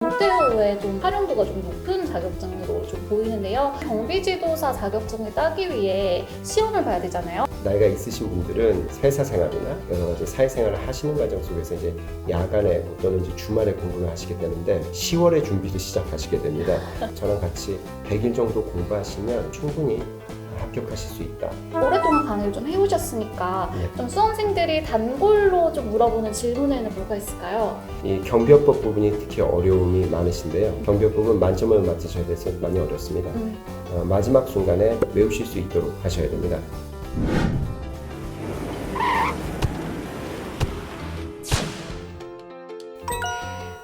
은퇴 좀 활용도가 좀 높은 자격증으로 좀 보이는데요. 경비지도사 자격증을 따기 위해 시험을 봐야 되잖아요. 나이가 있으신 분들은 회사 생활이나 여러 가지 사회생활을 하시는 과정 속에서 이제 야간에 또는 이제 주말에 공부를 하시게 되는데 10월에 준비를 시작하시게 됩니다. 저랑 같이 100일 정도 공부하시면 충분히 합격하실 수 있다. 오랫동안 강의를 좀 해오셨으니까 네. 좀 수험생들이 단골로 좀 물어보는 질문에는 뭐가 있을까요? 이 경비업법 부분이 특히 어려움이 많으신데요. 경비업법은 만점을 맞으셔야 돼서 많이 어렵습니다. 마지막 순간에 외우실 수 있도록 하셔야 됩니다.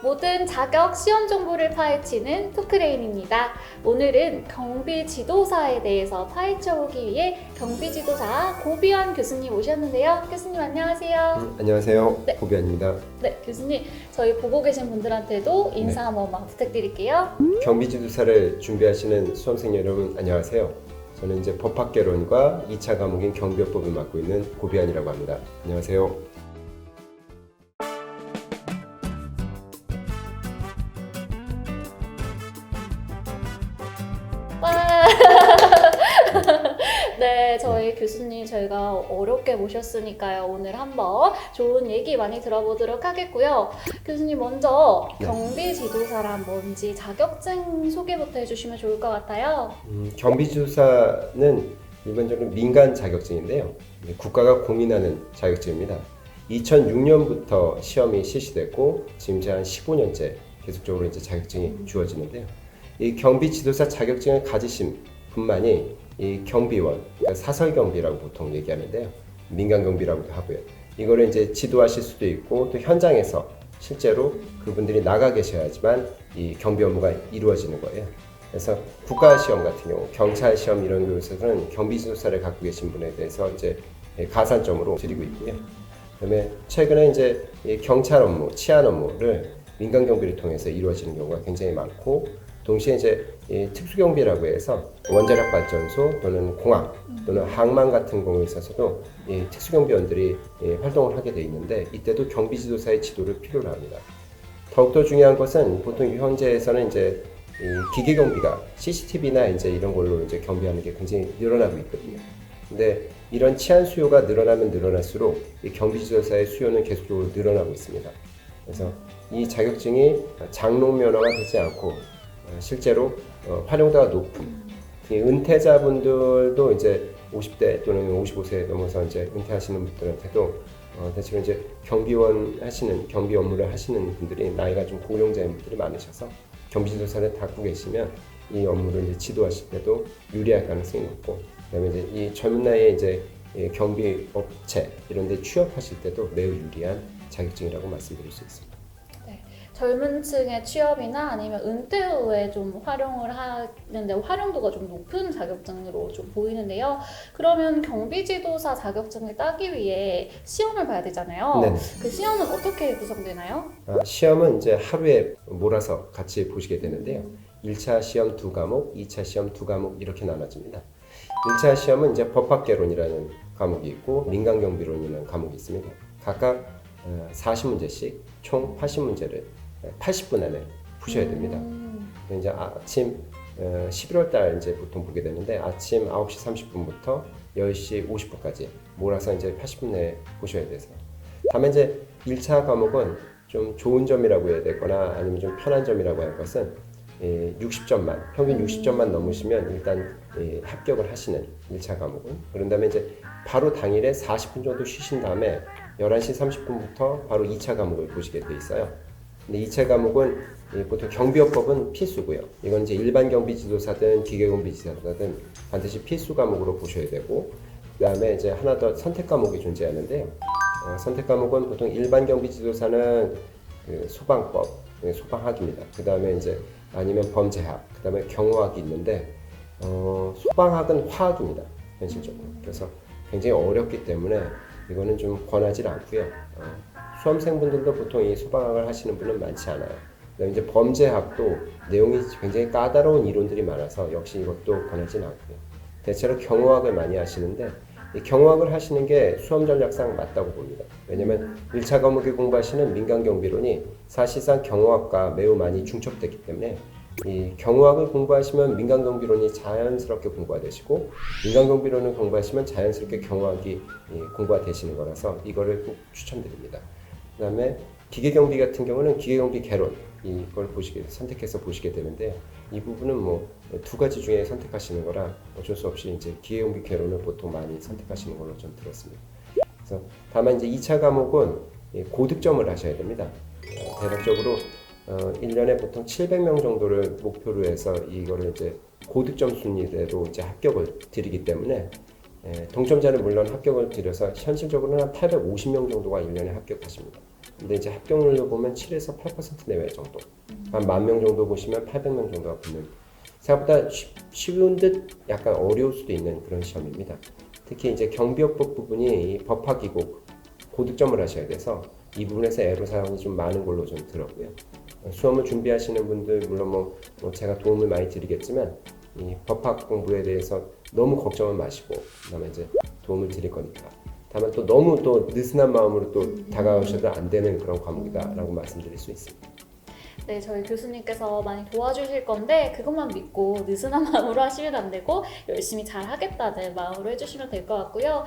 모든 자격 시험 정보를 파헤치는 토크레인입니다. 오늘은 경비 지도사에 대해서 파헤쳐보기 위해 경비 지도사 고비원 교수님 오셨는데요. 교수님 안녕하세요. 안녕하세요. 네. 고비안입니다. 네, 교수님 저희 보고 계신 분들한테도 인사 한 번만 부탁드릴게요. 경비지도사를 준비하시는 수험생 여러분 안녕하세요. 저는 이제 법학개론과 2차 과목인 경비업법을 맡고 있는 고비안이라고 합니다. 안녕하세요. 와. 네, 저희 교수님 저희가 어렵게 모셨으니까요. 오늘 한번 좋은 얘기 많이 들어보도록 하겠고요. 교수님 먼저 네. 경비 지도사란 뭔지 자격증 소개부터 해주시면 좋을 것 같아요. 경비지도사는 일반적으로 민간 자격증인데요. 국가가 공인하는 자격증입니다. 2006년부터 시험이 실시됐고 지금 이제 한 15년째 계속적으로 이제 자격증이 주어지는데요. 이 경비지도사 자격증을 가지신 분만이 이 경비원, 그러니까 사설경비라고 보통 얘기하는데요. 민간경비라고도 하고요. 이거를 이제 지도하실 수도 있고 또 현장에서 실제로 그분들이 나가 계셔야지만 이 경비 업무가 이루어지는 거예요. 그래서 국가시험 같은 경우, 경찰시험 이런 곳에서는 경비지도사를 갖고 계신 분에 대해서 이제 가산점으로 드리고 있고요. 그다음에 최근에 이제 이 경찰 업무, 치안 업무를 민간경비를 통해서 이루어지는 경우가 굉장히 많고 동시에 이제 이 특수경비라고 해서 원자력 발전소 또는 공항 또는 항만 같은 경우에 있어서도 이 특수경비원들이 활동을 하게 돼 있는데 이때도 경비지도사의 지도를 필요로 합니다. 더욱더 중요한 것은 보통 현재에서는 이제 이 기계경비가 CCTV나 이제 이런 걸로 이제 경비하는 게 굉장히 늘어나고 있거든요. 근데 이런 치안 수요가 늘어나면 늘어날수록 이 경비지도사의 수요는 계속적으로 늘어나고 있습니다. 그래서 이 자격증이 장롱 면허가 되지 않고 실제로 활용도가 높은 은퇴자분들도 이제 50대 또는 55세 넘어서 이제 은퇴하시는 분들한테도 대체로 이제 경비원 하시는 경비 업무를 하시는 분들이 나이가 좀 고령자인 분들이 많으셔서 경비지도사를 갖고 계시면 이 업무를 이제 지도하실 때도 유리할 가능성이 높고 그다음에 이제 이 젊은 나이에 이제 경비 업체 이런 데 취업하실 때도 매우 유리한 자격증이라고 말씀드릴 수 있습니다. 젊은 층의 취업이나 아니면 은퇴 후에 좀 활용을 하는데 활용도가 좀 높은 자격증으로 좀 보이는데요. 그러면 경비지도사 자격증을 따기 위해 시험을 봐야 되잖아요. 네네. 그 시험은 어떻게 구성되나요? 시험은 이제 하루에 몰아서 같이 보시게 되는데요. 1차 시험 2과목, 2차 시험 2과목 이렇게 나눠집니다. 1차 시험은 이제 법학개론이라는 과목이 있고 민간경비론이라는 과목이 있습니다. 각각 40문제씩 총 80문제를 80분 안에 푸셔야 됩니다. 이제 아침 11월 달 이제 보통 보게 되는데 아침 9시 30분부터 10시 50분까지 몰아서 이제 80분 내에 보셔야 돼서. 다만 이제 1차 과목은 좀 좋은 점이라고 해야 되거나 아니면 좀 편한 점이라고 할 것은 60점만, 평균 60점만 넘으시면 일단 합격을 하시는 1차 과목은. 그런 다음에 이제 바로 당일에 40분 정도 쉬신 다음에 11시 30분부터 바로 2차 과목을 보시게 돼 있어요. 근데 2차 과목은 보통 경비업법은 필수고요. 이건 이제 일반 경비지도사든 기계경비지도사든 반드시 필수 과목으로 보셔야 되고, 그 다음에 이제 하나 더 선택 과목이 존재하는데요. 선택 과목은 보통 일반 경비지도사는 그 소방법, 소방학입니다. 그 다음에 이제 아니면 범죄학, 그 다음에 경호학이 있는데 소방학은 화학입니다. 현실적으로. 그래서 굉장히 어렵기 때문에 이거는 좀 권하지 않고요. 수험생분들도 보통 이 소방학을 하시는 분은 많지 않아요. 그다음에 이제 범죄학도 내용이 굉장히 까다로운 이론들이 많아서 역시 이것도 권하지는 않고요. 대체로 경호학을 많이 하시는데 이 경호학을 하시는 게 수험 전략상 맞다고 봅니다. 왜냐하면 1차 과목에 공부하시는 민간경비론이 사실상 경호학과 매우 많이 중첩되기 때문에 이 경호학을 공부하시면 민간경비론이 자연스럽게 공부가 되시고 민간경비론을 공부하시면 자연스럽게 경호학이 공부가 되시는 거라서 이거를 꼭 추천드립니다. 그 다음에 기계경비 같은 경우는 기계경비 개론 이걸 선택해서 보시게 되는데요. 이 부분은 뭐 두 가지 중에 선택하시는 거라 어쩔 수 없이 이제 기계경비 개론을 보통 많이 선택하시는 걸로 좀 들었습니다. 그래서 다만 이제 2차 과목은 고득점을 하셔야 됩니다. 대략적으로 1년에 보통 700명 정도를 목표로 해서 이거를 이제 고득점 순위대로 이제 합격을 드리기 때문에 동점자는 물론 합격을 드려서 현실적으로는 한 850명 정도가 1년에 합격하십니다. 근데 이제 합격률로 보면 7에서 8% 내외 정도, 한 10,000명 정도 보시면 800명 정도가 붙는 생각보다 쉬운 듯 약간 어려울 수도 있는 그런 시험입니다. 특히 이제 경비업법 부분이 법학이고 고득점을 하셔야 돼서 이 부분에서 애로사항이 좀 많은 걸로 좀 들었고요. 수험을 준비하시는 분들 물론 뭐 제가 도움을 많이 드리겠지만 이 법학 공부에 대해서 너무 걱정은 마시고 그다음에 이제 도움을 드릴 거니까. 다만 또 너무 또 느슨한 마음으로 또 다가오셔도 안 되는 그런 과목이다라고 말씀드릴 수 있습니다. 네, 저희 교수님께서 많이 도와주실 건데 그것만 믿고 느슨한 마음으로 하시면 안 되고 열심히 잘 하겠다는 마음으로 해주시면 될 것 같고요.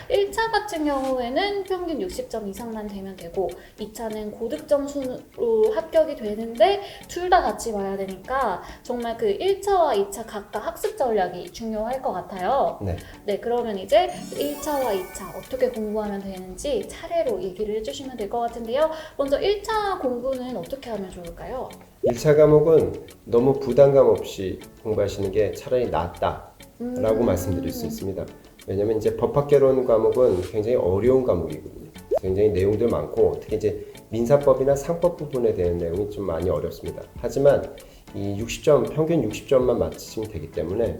1차 같은 경우에는 평균 60점 이상만 되면 되고 2차는 고득점 순으로 합격이 되는데 둘 다 같이 봐야 되니까 정말 그 1차와 2차 각각 학습 전략이 중요할 것 같아요. 네, 그러면 이제 1차와 2차 어떻게 공부하면 되는지 차례로 얘기를 해주시면 될 것 같은데요. 먼저 1차 공부는 어떻게 하면 좋을까요? 1차 과목은 너무 부담감 없이 공부하시는 게 차라리 낫다라고 말씀드릴 수 있습니다. 왜냐면 이제 법학개론 과목은 굉장히 어려운 과목이거든요. 굉장히 내용들 많고 특히 이제 민사법이나 상법 부분에 대한 내용이 좀 많이 어렵습니다. 하지만 이 60점, 평균 60점만 맞추시면 되기 때문에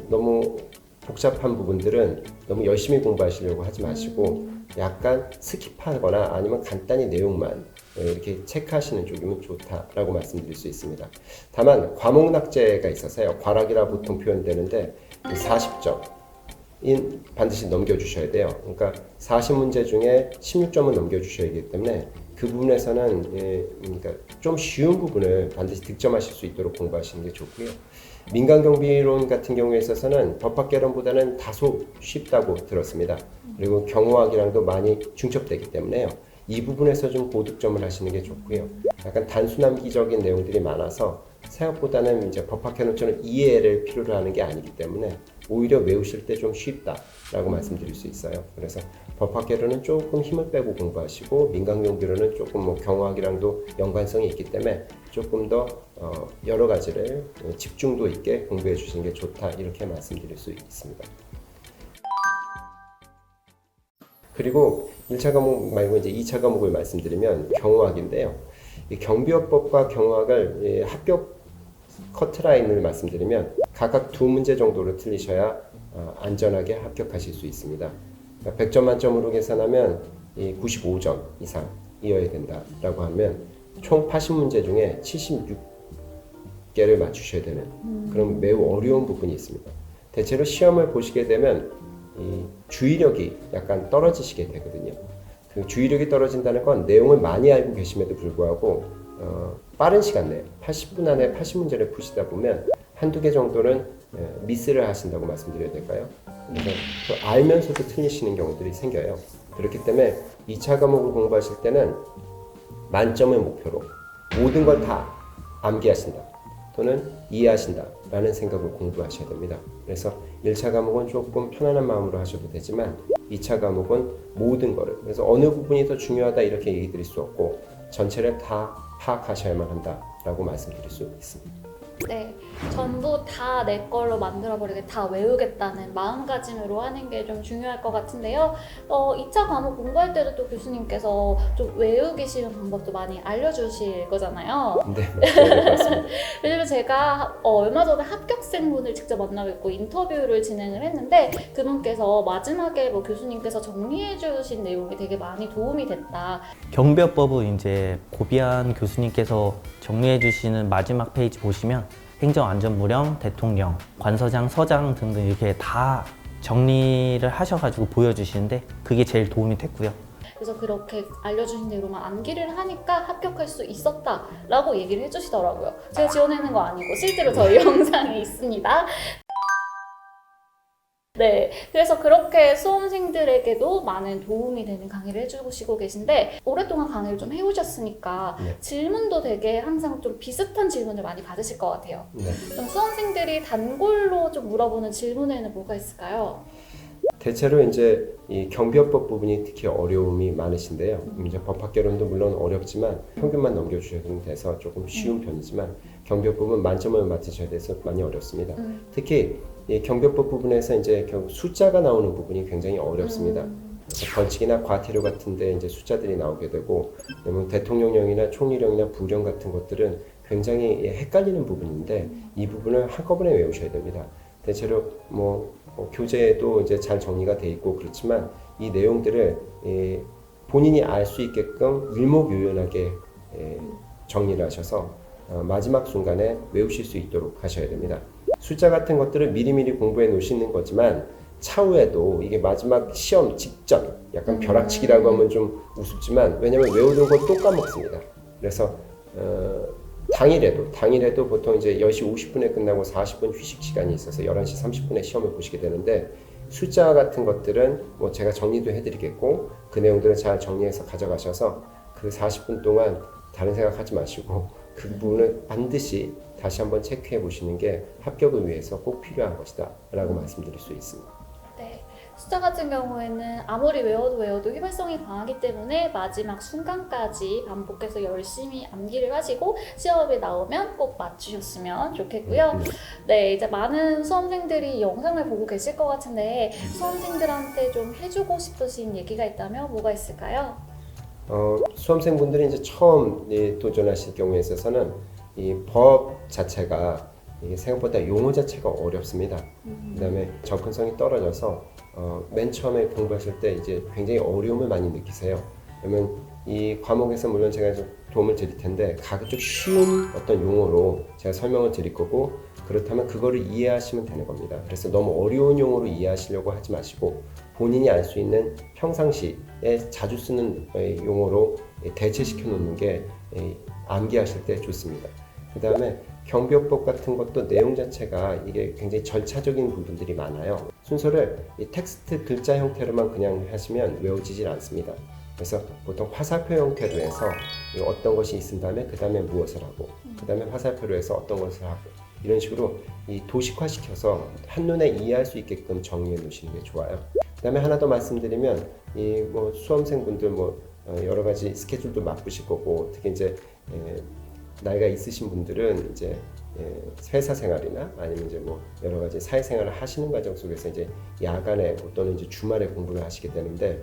너무 복잡한 부분들은 너무 열심히 공부하시려고 하지 마시고 약간 스킵하거나 아니면 간단히 내용만 이렇게 체크하시는 쪽이면 좋다라고 말씀드릴 수 있습니다. 다만 과목낙제가 있어서요. 과락이라 보통 표현되는데 40점 반드시 넘겨주셔야 돼요. 그러니까 40문제 중에 16점은 넘겨주셔야 하기 때문에 그 부분에서는 그러니까 좀 쉬운 부분을 반드시 득점하실 수 있도록 공부하시는 게 좋고요. 민간경비론 같은 경우에 있어서는 법학개론보다는 다소 쉽다고 들었습니다. 그리고 경호학이랑도 많이 중첩되기 때문에요. 이 부분에서 좀 고득점을 하시는 게 좋고요. 약간 단순함기적인 내용들이 많아서 생각보다는 이제 법학개론처럼 이해를 필요로 하는 게 아니기 때문에 오히려 외우실 때 좀 쉽다라고 말씀드릴 수 있어요. 그래서 법학개론은 조금 힘을 빼고 공부하시고 민간경비론은 조금 뭐 경호학이랑도 연관성이 있기 때문에 조금 더 여러 가지를 집중도 있게 공부해 주시는 게 좋다 이렇게 말씀드릴 수 있습니다. 그리고 1차 과목 말고 이제 2차 과목을 말씀드리면 경호학인데요. 이 경비업법과 경호학을 합격 커트라인을 말씀드리면 각각 2문제 정도로 틀리셔야 안전하게 합격하실 수 있습니다. 그러니까 100점 만점으로 계산하면 95점 이상이어야 된다라고 하면 총 80문제 중에 76개를 맞추셔야 되는 그런 매우 어려운 부분이 있습니다. 대체로 시험을 보시게 되면 이 주의력이 약간 떨어지시게 되거든요. 그 주의력이 떨어진다는 건 내용을 많이 알고 계심에도 불구하고 빠른 시간 내에 80분 안에 80문제를 푸시다 보면 한두 개 정도는 미스를 하신다고 말씀드려야 될까요? 그래서 또 알면서도 틀리시는 경우들이 생겨요. 그렇기 때문에 2차 과목을 공부하실 때는 만점을 목표로 모든 걸 다 암기하신다 또는 이해하신다 라는 생각으로 공부하셔야 됩니다. 그래서 1차 과목은 조금 편안한 마음으로 하셔도 되지만 2차 과목은 모든 거를, 그래서 어느 부분이 더 중요하다 이렇게 얘기 드릴 수 없고 전체를 다 파악하셔야만 한다라고 말씀드릴 수 있습니다. 네, 전부 다 내 걸로 만들어버리게 다 외우겠다는 마음가짐으로 하는 게 좀 중요할 것 같은데요. 2차 과목 공부할 때도 또 교수님께서 좀 외우기 쉬운 방법도 많이 알려주실 거잖아요. 네, 맞습니다. 왜냐면 제가 얼마 전에 합격생분을 직접 만나뵙고 인터뷰를 진행을 했는데 그분께서 마지막에 뭐 교수님께서 정리해주신 내용이 되게 많이 도움이 됐다. 경비업법은 이제 고비안 교수님께서 정리해 주시는 마지막 페이지 보시면 행정안전부령, 대통령, 관서장, 서장 등등 이렇게 다 정리를 하셔가지고 보여주시는데 그게 제일 도움이 됐고요. 그래서 그렇게 알려주신 대로만 암기를 하니까 합격할 수 있었다라고 얘기를 해주시더라고요. 제가 지어내는 거 아니고 실제로 저희 영상에 있습니다. 네, 그래서 그렇게 수험생들에게도 많은 도움이 되는 강의를 해주시고 계신데 오랫동안 강의를 좀 해오셨으니까 네. 질문도 되게 항상 좀 비슷한 질문을 많이 받으실 것 같아요. 네. 그럼 수험생들이 단골로 좀 물어보는 질문에는 뭐가 있을까요? 대체로 이제 이 경비업법 부분이 특히 어려움이 많으신데요. 이제 법학개론도 물론 어렵지만 평균만 넘겨주셔도 돼서 조금 쉬운 편이지만 경비업법은 만점을 맞으셔야 돼서 많이 어렵습니다. 특히 이 경비업법 부분에서 이제 숫자가 나오는 부분이 굉장히 어렵습니다. 그래서 벌칙이나 과태료 같은데 이제 숫자들이 나오게 되고, 그러면 대통령령이나 총리령이나 부령 같은 것들은 굉장히 헷갈리는 부분인데 이 부분을 한꺼번에 외우셔야 됩니다. 대체로 교재에도 이제 잘 정리가 돼 있고 그렇지만 이 내용들을 본인이 알 수 있게끔 일목요연하게 정리를 하셔서 마지막 순간에 외우실 수 있도록 하셔야 됩니다. 숫자 같은 것들을 미리미리 공부해 놓으시는 거지만 차후에도 이게 마지막 시험 직전 약간 벼락치기라고 하면 좀 우습지만 왜냐면 외우는 걸 또 까먹습니다. 그래서 당일에도 보통 이제 10시 50분에 끝나고 40분 휴식 시간이 있어서 11시 30분에 시험을 보시게 되는데 숫자 같은 것들은 제가 정리도 해드리겠고 그 내용들을 잘 정리해서 가져가셔서 그 40분 동안 다른 생각하지 마시고 그 부분을 반드시 다시 한번 체크해 보시는 게 합격을 위해서 꼭 필요한 것이다 라고 말씀드릴 수 있습니다. 네, 숫자 같은 경우에는 아무리 외워도 휘발성이 강하기 때문에 마지막 순간까지 반복해서 열심히 암기를 하시고 시험에 나오면 꼭 맞추셨으면 좋겠고요. 네, 이제 많은 수험생들이 이 영상을 보고 계실 것 같은데 수험생들한테 좀 해주고 싶으신 얘기가 있다면 뭐가 있을까요? 수험생분들이 이제 처음 도전하실 경우에 있어서는 이 법 자체가 이게 생각보다 용어 자체가 어렵습니다. 그다음에 접근성이 떨어져서 맨 처음에 공부하실 때 이제 굉장히 어려움을 많이 느끼세요. 그러면 이 과목에서 물론 제가 좀 도움을 드릴 텐데 가급적 쉬운 어떤 용어로 제가 설명을 드릴 거고 그렇다면 그거를 이해하시면 되는 겁니다. 그래서 너무 어려운 용어로 이해하시려고 하지 마시고 본인이 알 수 있는 평상시에 자주 쓰는 용어로 대체시켜 놓는 게 암기하실 때 좋습니다. 그 다음에 경비업법 같은 것도 내용 자체가 이게 굉장히 절차적인 부분들이 많아요. 순서를 이 텍스트 글자 형태로만 그냥 하시면 외워지질 않습니다. 그래서 보통 화살표 형태로 해서 어떤 것이 있은 다음에 그 다음에 무엇을 하고 그 다음에 화살표로 해서 어떤 것을 하고 이런 식으로 이 도식화시켜서 한눈에 이해할 수 있게끔 정리해 놓으시는 게 좋아요. 그 다음에 하나 더 말씀드리면 이 수험생분들 여러 가지 스케줄도 바쁘실 거고 특히 이제 나이가 있으신 분들은 이제 회사 생활이나 아니면 이제 여러 가지 사회생활을 하시는 과정 속에서 이제 야간에 또는 이제 주말에 공부를 하시게 되는데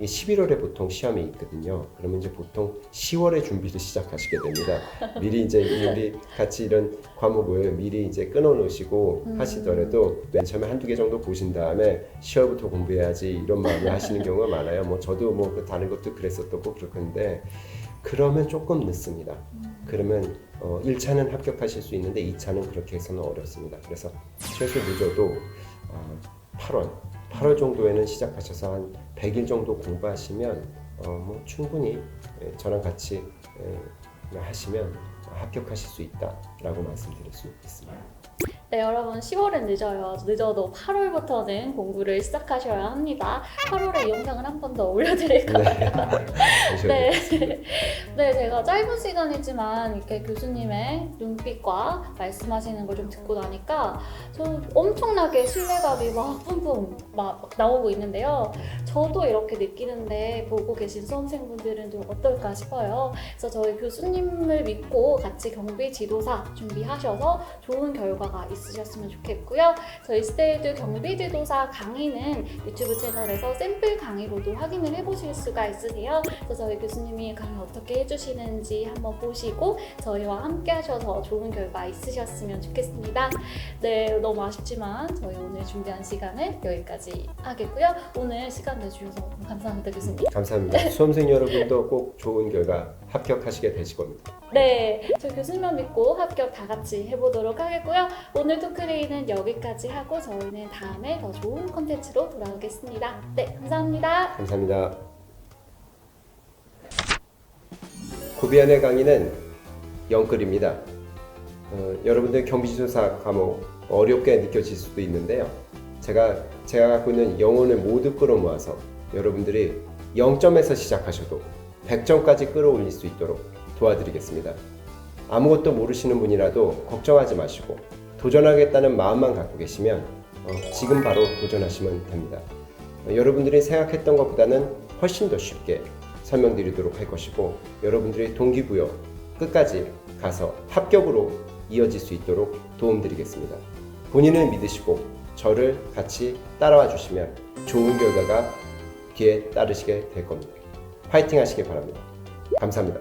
이 11월에 보통 시험이 있거든요. 그러면 이제 보통 10월에 준비를 시작하시게 됩니다. 미리 이제 우리 같이 이런 과목을 미리 이제 끊어 놓으시고 하시더라도 맨 처음에 한두 개 정도 보신 다음에 10월부터 공부해야지 이런 마음을 하시는 경우가 많아요. 저도 다른 것도 그랬었고 그렇건데 그러면 조금 늦습니다. 그러면 1차는 합격하실 수 있는데 2차는 그렇게 해서는 어렵습니다. 그래서 최소 늦어도 8월 정도에는 시작하셔서 한 100일 정도 공부하시면 충분히 저랑 같이 하시면 합격하실 수 있다라고 말씀드릴 수 있습니다. 네, 여러분 10월은 늦어요. 늦어도 8월부터는 공부를 시작하셔야 합니다. 8월에 이 영상을 한 번 더 올려드릴 거예요. 네. 네, 제가 짧은 시간이지만 이렇게 교수님의 눈빛과 말씀하시는 걸 좀 듣고 나니까 저 엄청나게 신뢰감이 막 뿜뿜 막 나오고 있는데요. 저도 이렇게 느끼는데 보고 계신 수험생분들은 좀 어떨까 싶어요. 그래서 저희 교수님을 믿고 같이 경비 지도사 준비하셔서 좋은 결과가 있으셨으면 좋겠고요. 저희 스테이드 경비지도사 강의는 유튜브 채널에서 샘플 강의로도 확인을 해보실 수가 있으세요. 그래서 저희 교수님이 강의 어떻게 해주시는지 한번 보시고 저희와 함께 하셔서 좋은 결과 있으셨으면 좋겠습니다. 네, 너무 아쉽지만 저희 오늘 준비한 시간은 여기까지 하겠고요. 오늘 시간 내주셔서 감사합니다, 교수님. 감사합니다. 수험생 여러분도 꼭 좋은 결과 합격하시게 되실 겁니다. 네, 저 교수님만 믿고 합격 다 같이 해보도록 하겠고요. 오늘 토크레이는 여기까지 하고 저희는 다음에 더 좋은 컨텐츠로 돌아오겠습니다. 네, 감사합니다. 감사합니다. 고비안의 강의는 영끌입니다. 여러분들 경비지도사 과목 어렵게 느껴질 수도 있는데요. 제가 갖고 있는 영혼을 모두 끌어모아서 여러분들이 0점에서 시작하셔도 100점까지 끌어올릴 수 있도록 도와드리겠습니다. 아무것도 모르시는 분이라도 걱정하지 마시고 도전하겠다는 마음만 갖고 계시면 지금 바로 도전하시면 됩니다. 여러분들이 생각했던 것보다는 훨씬 더 쉽게 설명드리도록 할 것이고 여러분들의 동기부여 끝까지 가서 합격으로 이어질 수 있도록 도움드리겠습니다. 본인을 믿으시고 저를 같이 따라와 주시면 좋은 결과가 뒤에 따르시게 될 겁니다. 파이팅 하시길 바랍니다. 감사합니다.